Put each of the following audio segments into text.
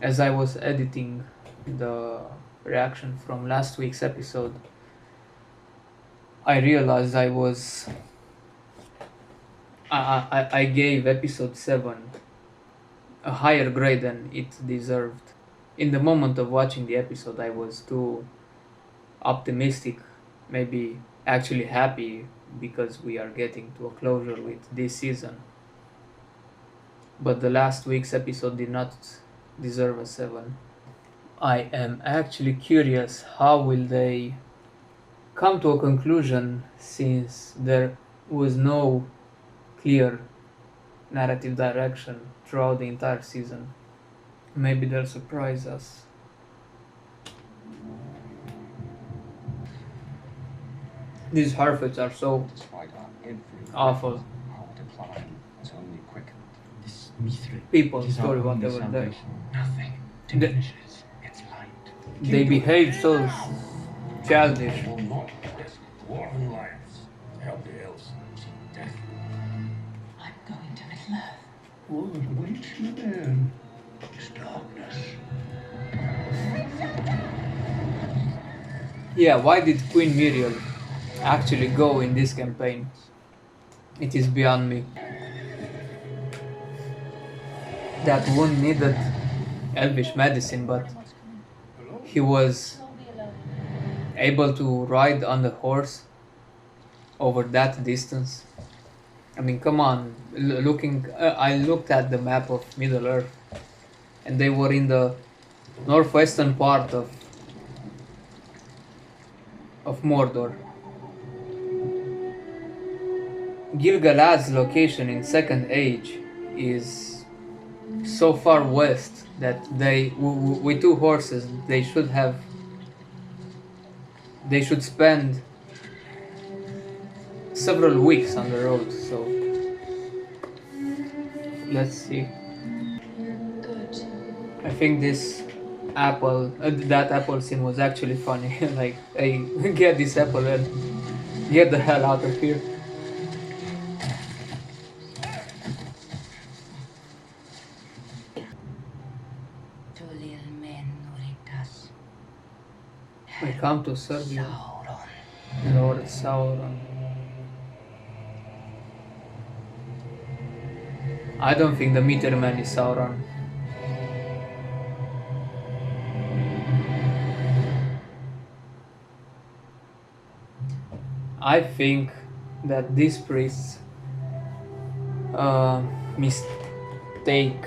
As I was editing the reaction from last week's episode, I realized I gave episode 7 a higher grade than it deserved. In the moment of watching the episode, I was too optimistic, maybe actually happy because we are getting to a closure with this season. But the last week's episode did not deserve a 7. I am actually curious how will they come to a conclusion, since there was no clear narrative direction throughout the entire season. Maybe they'll surprise us. These Harfords are so awful. People, story, whatever. Nothing The- diminishes its light. They behave so childish. Will not risk dwarven lives. Help else see death. I'm going to Middle Earth. Would wait you then. It's darkness. Yeah, why did Queen Miriel actually go in this campaign? It is beyond me. That wound needed elvish medicine, but he was able to ride on the horse over that distance. I mean, come on. I looked at the map of Middle Earth, and they were in the northwestern part of Mordor. Gil-galad's location in Second Age is so far west that with 2 horses, they should spend several weeks on the road. So let's see. Good. I think that apple scene was actually funny. Like, hey, get this apple and get the hell out of here. I come to serve you, Lord Sauron. I don't think the Meteor Man is Sauron. I think that these priests mistake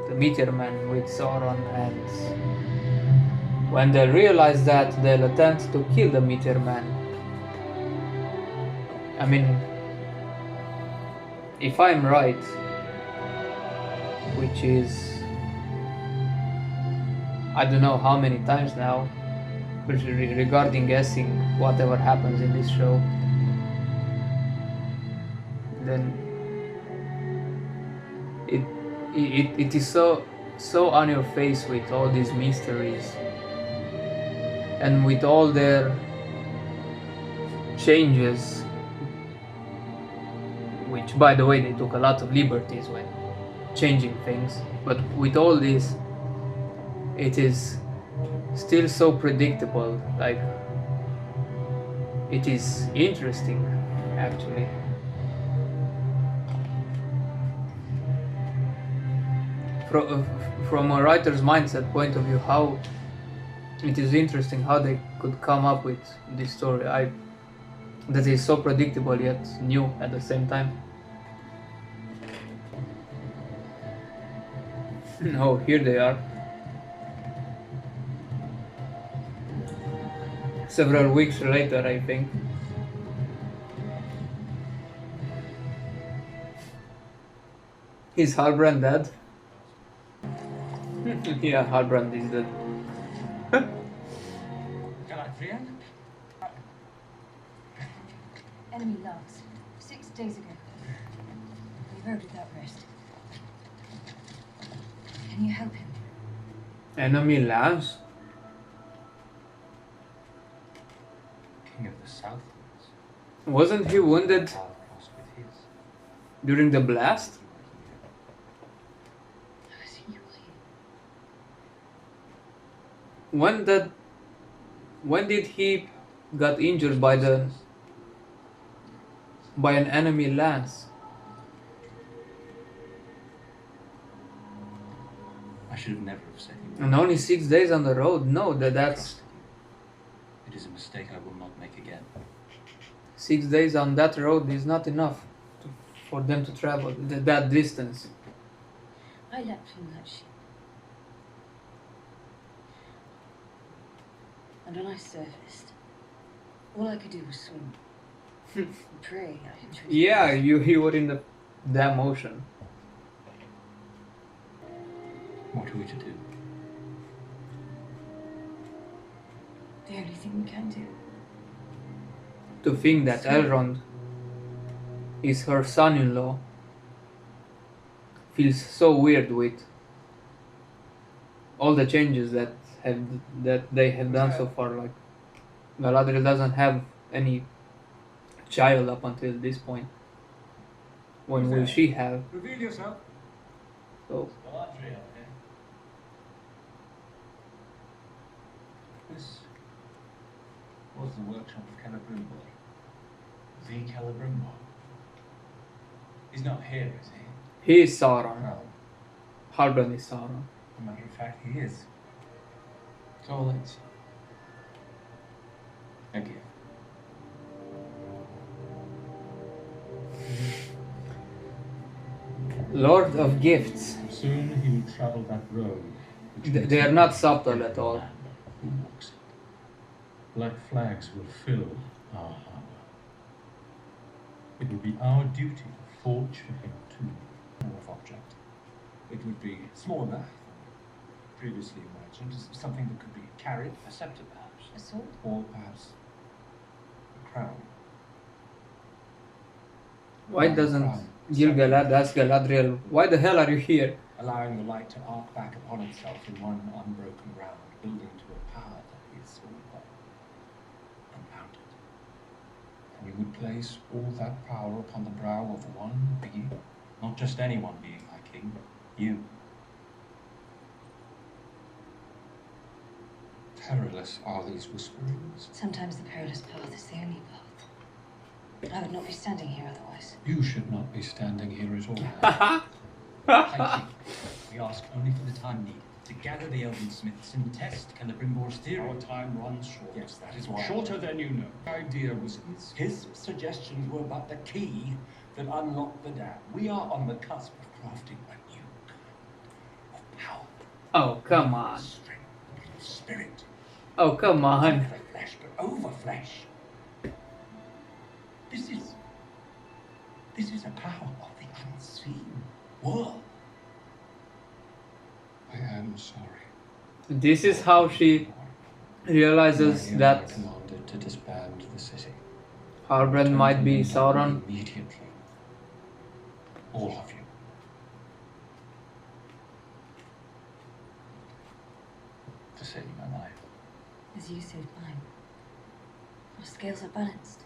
the Meteor Man with Sauron, and when they realize that, they'll attempt to kill the Meteor Man. I mean, if I'm right, which is I don't know how many times now, but regarding guessing whatever happens in this show, then it is so on your face with all these mysteries and with all their changes, which, by the way, they took a lot of liberties when changing things, but with all this, it is still so predictable. Like, it is interesting, actually. From a writer's mindset point of view, how it is interesting how they could come up with this story that is so predictable yet new at the same time. Oh, here they are. Several weeks later, I think. Is Halbrand dead? Yeah, Halbrand is dead. Galadriel? Enemy lost 6 days ago. We rode without rest. Can you help him? Enemy Lance? King of the Southlands. Wasn't he wounded Far across with his. during the blast? I see you here. when that when did he got injured by an enemy lance? I should have never have set you up. And only 6 days on the road? No, that's Trusted you. It is a mistake I will not make again. 6 days on that road is not enough for them to travel that distance. I leapt from that ship. And when I surfaced, all I could do was swim. And pray I had chosen Yeah, this. you were in the damn ocean. What are we to do? The only thing we can do. To think that Elrond is her son-in-law feels so weird with all the changes that they have done so far. Like Galadriel doesn't have any child up until this point. When will she have? Reveal yourself. So Galadriel, eh? This was the workshop of Celebrimbor. The Celebrimbor. He's not here, is he? he is Sauron. No. Halbrand is Sauron. As a matter of fact, he is. So let's. A gift. Lord of Gifts. Soon he will travel that road. which They leads are to not the subtle dead at all. man who walks it. Black flags will fill our harbor. It will be our duty to forge for him too. Of object. It would be smaller than previously imagined, something that could be carried, a scepter perhaps, A sword? or perhaps a crown. Why doesn't Gil-galad ask Galadriel, why the hell are you here? Allowing the light to arc back upon itself in one unbroken round, building to a power that is all but unbounded. And you would place all that power upon the brow of one being, not just any one being, my king, you. Perilous are these whisperings. Sometimes the perilous path is the only path. I would not be standing here otherwise. You should not be standing here at all. Thank you. We ask only for the time needed to gather the Elven Smiths and test Celebrimbor's theory. Our time runs short. Yes, that is why. Shorter than you know. The idea was His suggestions were but the key that unlocked the dam. We are on the cusp of crafting a new kind of power, Oh, come on. strength, spirit. Oh, come Not on. for flesh, but over flesh. This is a power of the unseen world. I am sorry. This is how she realizes I that commanded to disband the city. Halbrand might be Turn Sauron. immediately. All of you. To save my life. As you saved mine. Our scales are balanced.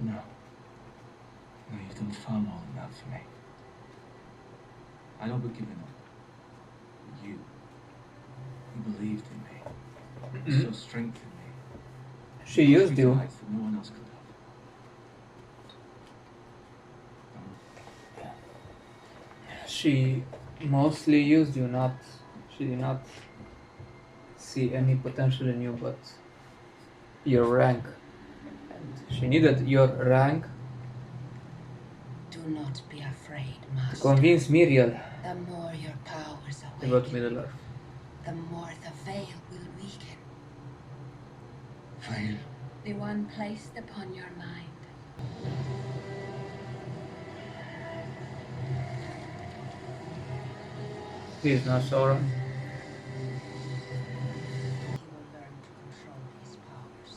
No. No, you've done far more than that for me. I don't but given up. You. You believed in me. You so strengthened me. She used you. Heights that no one else could have. She mostly used you, not. She did not see any potential in you, but your rank. And she needed your rank Do not be afraid, to Master. convince Miriel The more your powers to go to awaken, Middle Earth. the more the veil will weaken. Veil. The one placed upon your mind. He is not Sauron. He will learn to control his powers.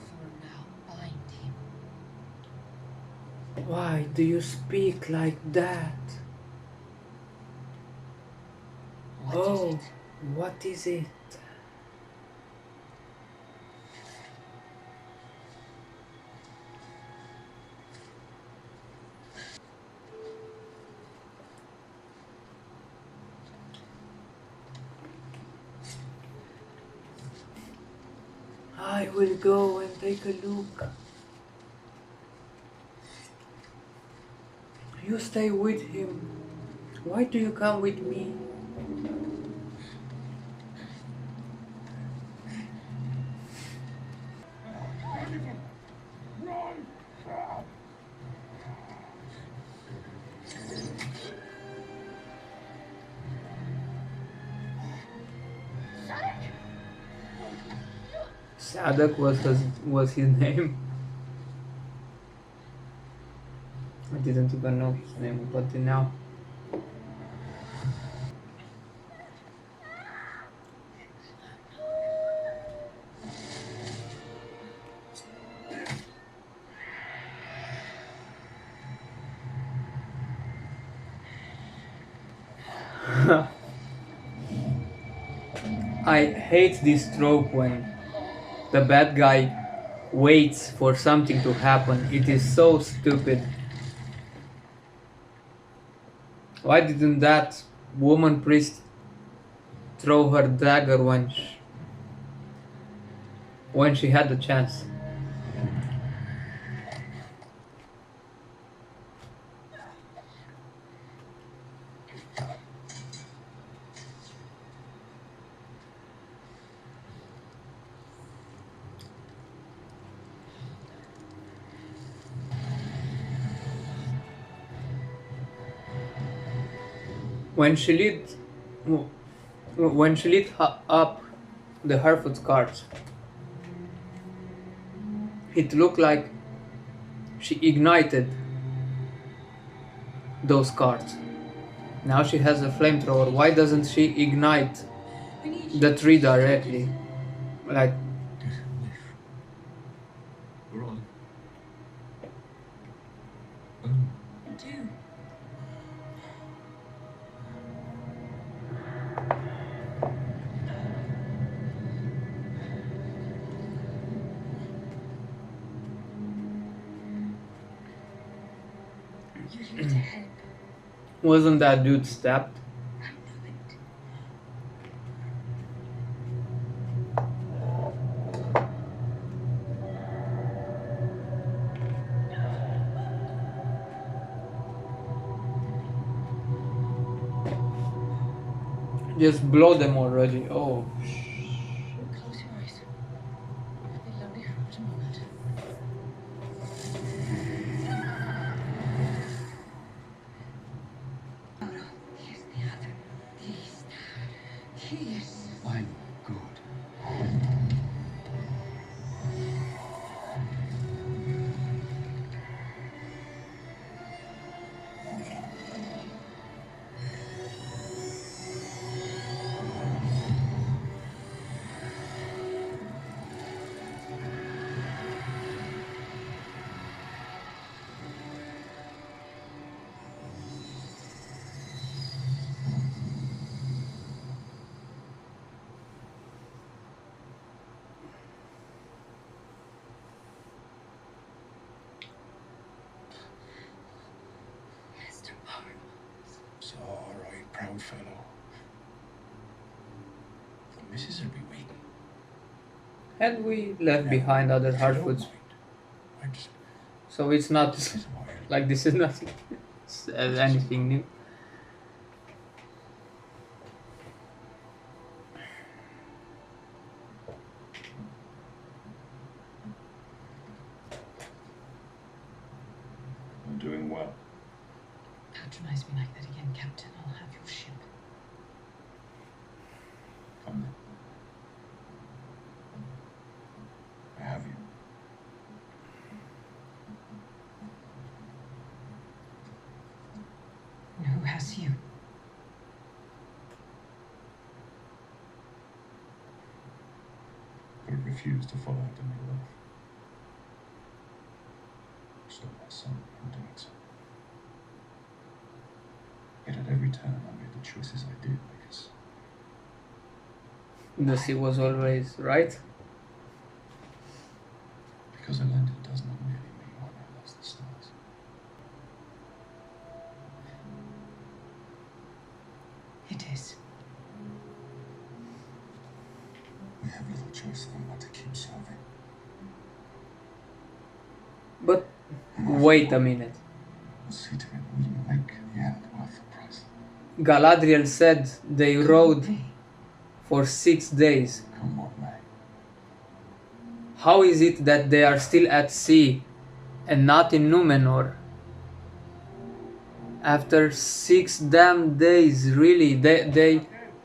For now, bind him. Why do you speak like that? What Oh, is it? what is it? I will go and take a look. You stay with him. Why do you come with me? Sadak was his name. I didn't even know his name, but now. I hate this trope when the bad guy waits for something to happen. It is so stupid. Why didn't that woman priest throw her dagger when she had the chance? When she lit up the Harfoot's cards, it looked like she ignited those cards. Now she has a flamethrower. Why doesn't she ignite We need you. the tree directly? Like, We're on. Do. You're here to help. wasn't that dude stabbed? I know it. Just blow them already. Oh, Close your eyes. Be lonely for a moment. Oh no, here's the other. He's. I'm good. Mr. Barnes. It's all right, proud fellow. The missus will be waiting. and we left behind other If you don't Harfoots, mind, I just so it's not sit a while. like this is not anything new. I'm doing well. Patronize me like that again, Captain. I'll have your ship. Come then. I have you. And who has you? But refused to follow after my love. Stole my son from doing so. Yet at every turn I made the choices I did because The sea was always right. a landing does not merely mean one who loves the stars. It is. We have little choice then but to keep serving. Wait a minute. We'll see to it we make the end worth the price. Galadriel said they rode for 6 days. Come what may. How is it that they are still at sea and not in Numenor? After 6 damn days, really?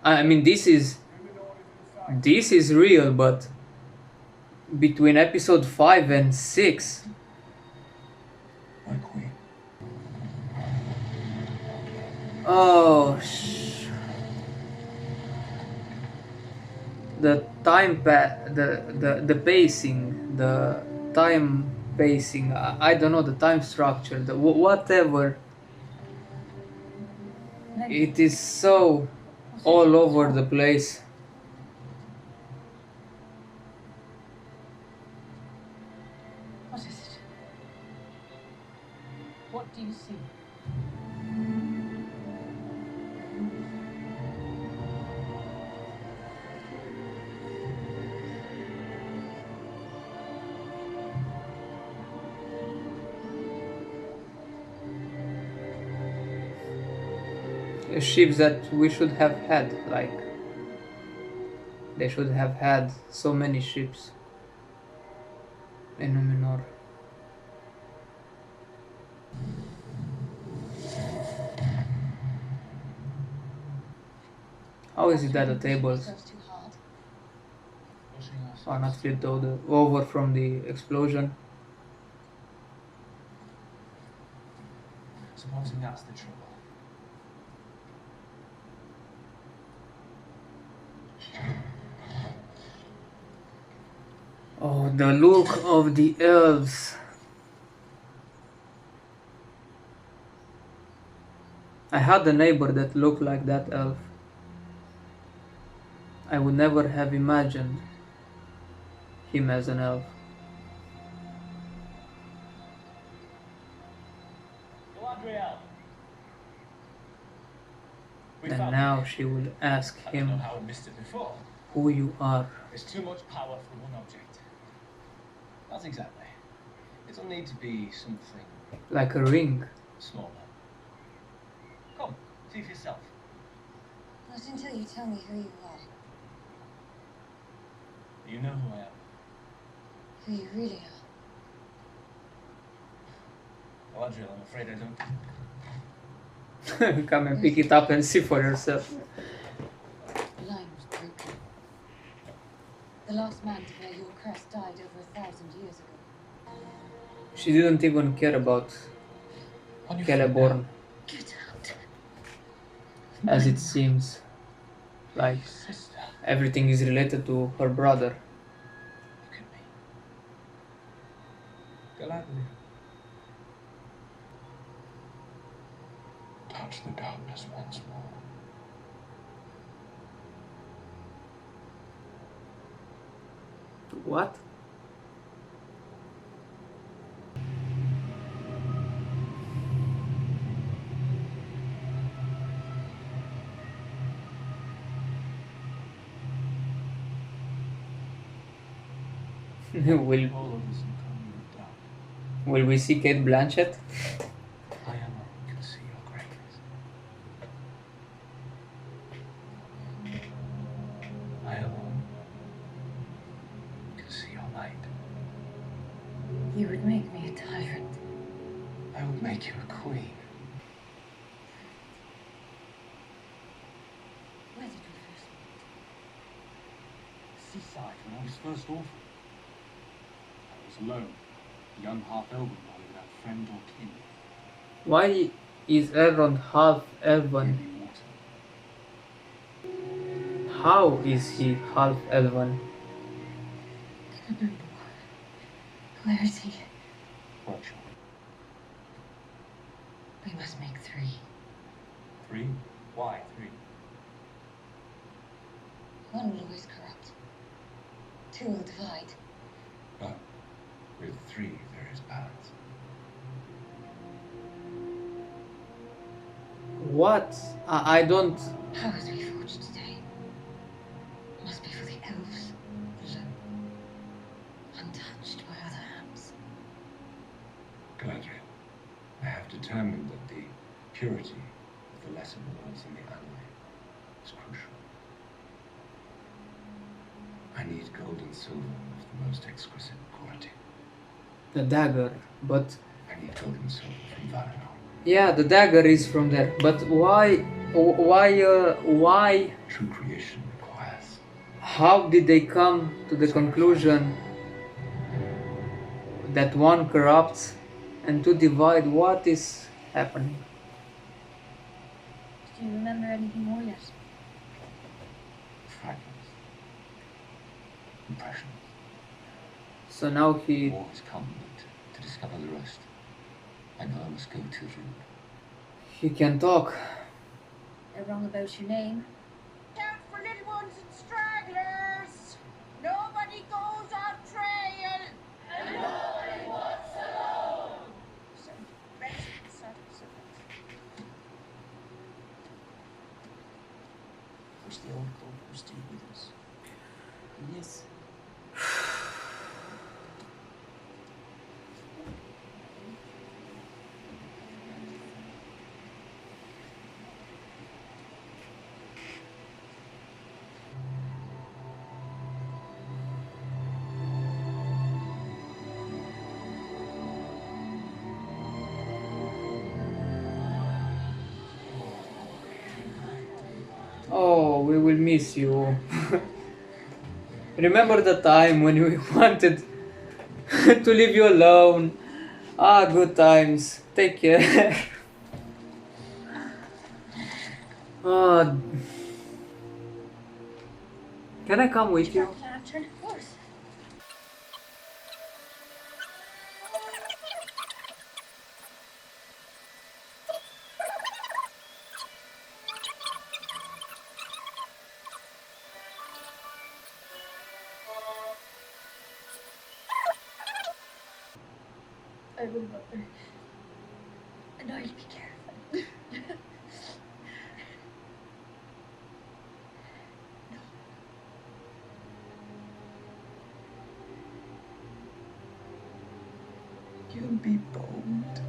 I mean, this is real, but between episode 5 and 6, My queen. oh, the the pacing, the time pacing, I don't know, the time structure, the whatever. It is so all over the place. What is it? What do you see? Ships that we should have had, like they should have had so many ships in Numenor. How is it that the tables Goes too hard. Pushing us. are not flipped over from the explosion? Supposing that's the trouble. Oh, the look of the elves. I had a neighbor that looked like that elf. I would never have imagined him as an elf. Galadriel! We And found now it. she will ask I don't know him how I missed it before. who you are. There's too much power for one object. Not exactly. It'll need to be something Like a ring. smaller. Come, see for yourself. Not until you tell me who you are. You know who I am. Who you really are. Galadriel, I'm afraid I don't. Come and pick it up and see for yourself. The line was broken. The last man to bear your crest died over 1,000 years ago. She didn't even care about On your feet Celeborn, Get out. as it seems. Like now. Sister, everything is related to her brother. look at me. Galadriel. Touch the darkness once more. What? will All of us come in the dark. will we see Kate Blanchett? I alone can see your greatness. I alone can see your light. You would make me a tyrant. I would make you a queen. Where did we first meet? Seaside when I was first orphaned. I was alone, a young half-elven boy without friend or kin. Why is Elrond half elven? Only water. How is he half elven? Where is he? Workshop. We must make 3. 3? Why 3? One will always corrupt. 2 will divide. But with 3 there is balance. What? I don't. Powers we forged today must be for the elves alone, untouched by other hands. Galadriel, determined that the purity of the lesser worlds in the alloy is crucial. I need gold and silver of the most exquisite quality. The dagger, but I need gold and silver from Valinor. yeah, the dagger is from there. But why? True creation requires. How did they come to the conclusion that one corrupts and to divide? What is happening? Do you remember anything more yet? Fragments. Impressions. So now he War has come, but to discover the rest, I know I must go to Rune. can talk. They're wrong about your name. Out for little ones and stragglers. Nobody goes off trail. And nobody walks alone. So, rest, Wish the old code was still with us. Yes. Oh, we will miss you. Remember the time when we wanted to leave you alone? Ah, good times. Take care. Ah, can I come with you? Lantern, of course. I will, Mother. And I'll be careful. You'll be bold.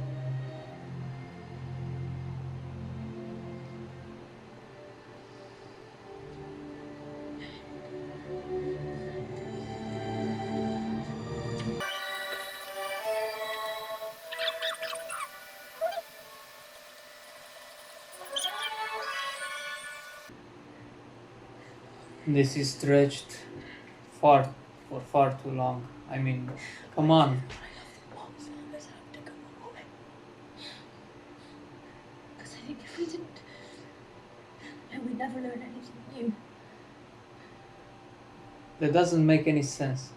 This is stretched for far too long. I mean, come on. Mom's always have to go away. Because I think if we didn't, then we'd never learn anything new. That doesn't make any sense.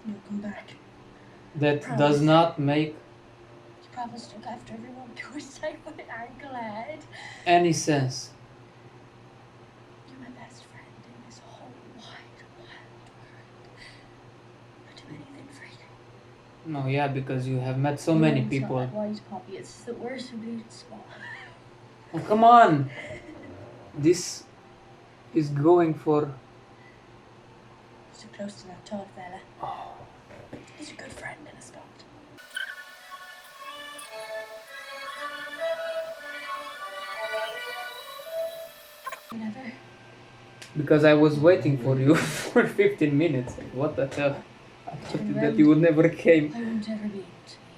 You'll come back. That Promise. does not make You promised to look after everyone. You're safe with our glad. any sense. You're my best friend in this whole wide world. I'd do anything for you. No, yeah, because you have met so many It's not people. that wise, Poppy. It's that we're so big and small. Oh, come on! This is going for. So close to that tall fella. He's a good friend and a Scot. Never. Because I was waiting for you for 15 minutes. What the hell? I thought that you would never came. I won't ever be able to leave.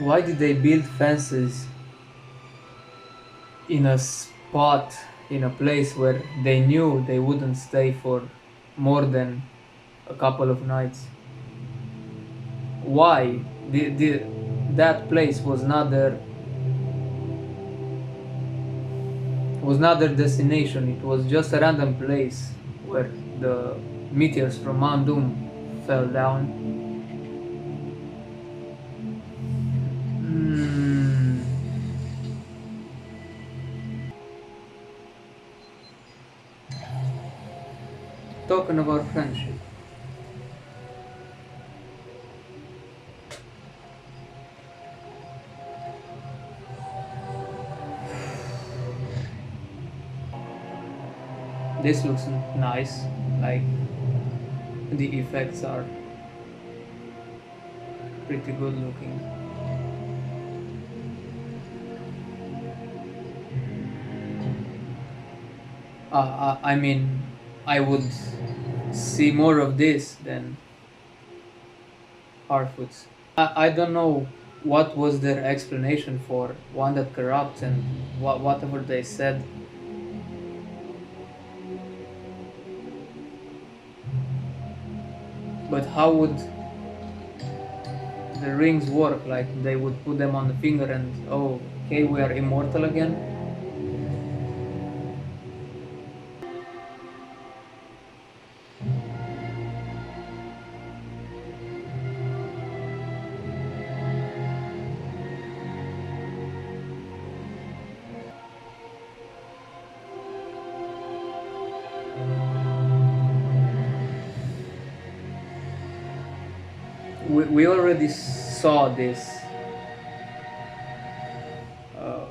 Why did they build fences in a spot, in a place where they knew they wouldn't stay for more than a couple of nights? Why? That place was not their destination. It was just a random place where the meteors from Mount Doom fell down. talking about friendship. This looks nice, like the effects are pretty good looking. I mean, I would see more of this than Harfoots. I don't know what was their explanation for one that corrupts and whatever they said. But how would the rings work? Like they would put them on the finger and oh, okay, we are immortal again? We already saw this. Uh,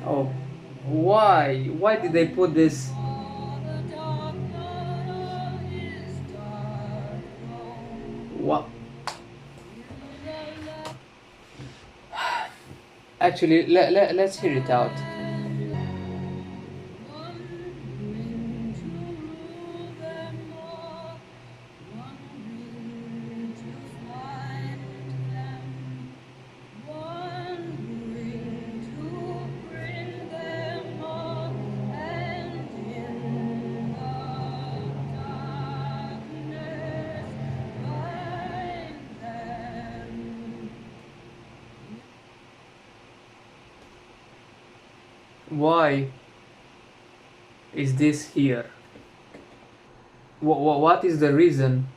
Oh, why? Why did they put this? What? Actually, let's hear it out. Why is this here? What is the reason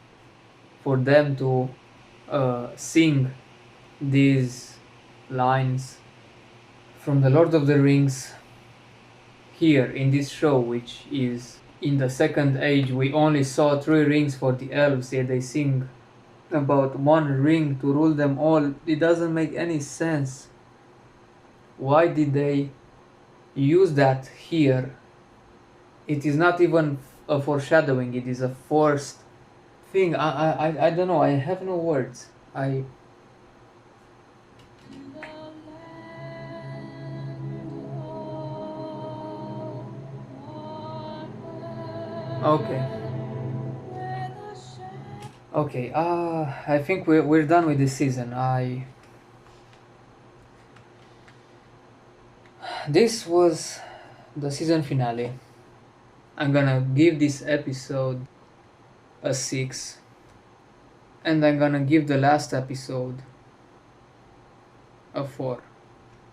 for them to sing these lines from the Lord of the Rings here in this show, which is in the Second Age? We only saw 3 rings for the elves, yet they sing about 1 ring to rule them all. It doesn't make any sense. Why did they use that here? It is not even a foreshadowing, it is a forced thing. I don't know, I have no words. Okay, I think we're done with this season. This was the season finale. I'm gonna give this episode a 6, and I'm gonna give the last episode a 4,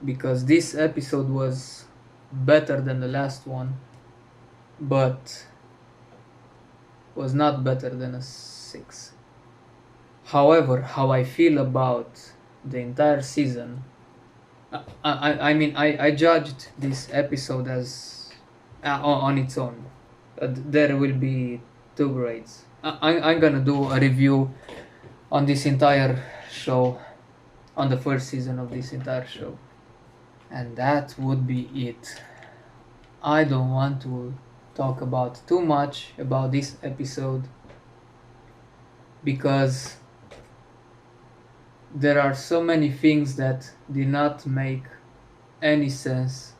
because this episode was better than the last one, but was not better than a 6. However, how I feel about the entire season, I mean, I judged this episode as on its own. There will be 2 grades. I'm gonna do a review on this entire show, on the first season of this entire show, and that would be it. I don't want to talk about too much about this episode because there are so many things that did not make any sense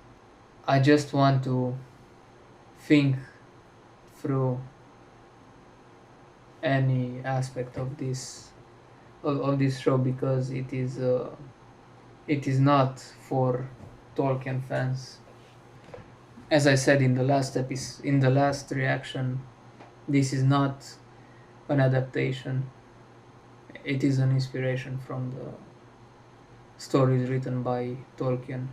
I just want to think through any aspect of this show, because it is not for Tolkien fans. As I said in the last reaction, this is not an adaptation. It is an inspiration from the stories written by Tolkien.